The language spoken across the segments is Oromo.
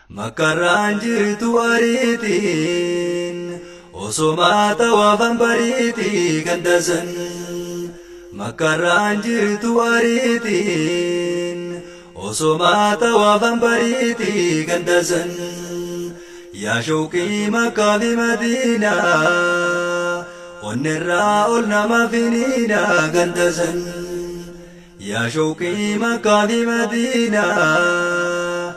Makarraan jirtu ariitiin osoma tawaafan bariitii gandasan. Makarraan jirtu ariitiin osoma tawaafan bariitii gandasan. Yaa shawqii Makkaa fi Madiinaa onnerraa ol nama finiina gandasan. Yaa shawqii Makkaa fi Madiinaa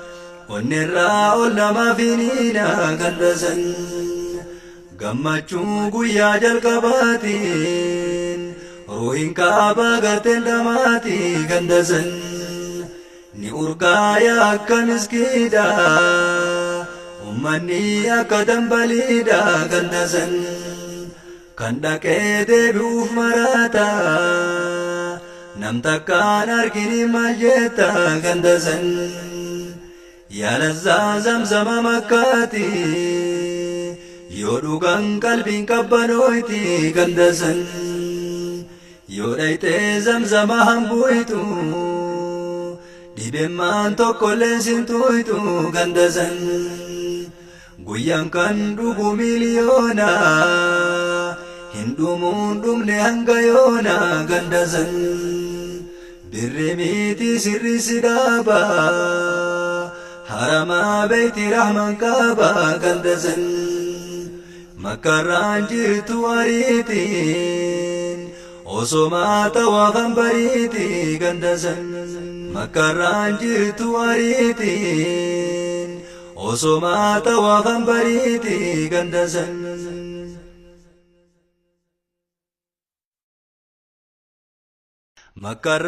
onnerraa ol nama finiina gandasan. Gammachuu guyyaa jalqabaatiin ruuhin Kaabaa garteen dhamaatii gandasan. Ni urgaaya akka miskiidha ummanni akka dambaliidha gandasan. Kan dhaqee deebi'uuf maraata nam takkaan argini maal jetta gandasan. Yaa lazzaa Zamzama Makkaati yoo dhugan qalbiin qabbanooyti gandasan. Yoo dhayxee Zamzama hambuuytu dhibemmaan tokkolleen sintuuytu gandasan. Guyyaan kan dhugu miliyoona hin dhumuun dhumne hanga yoona gandasan. Birri miti sirri si dhaaba harama beeyti rahman Kaaba gandasan. Makarraan jirtu ariitiin osoma tawaafan bariitii gandasan. Makarraan jirtu ariitiin osoma tawaafan bariitii gandasan. Makarraan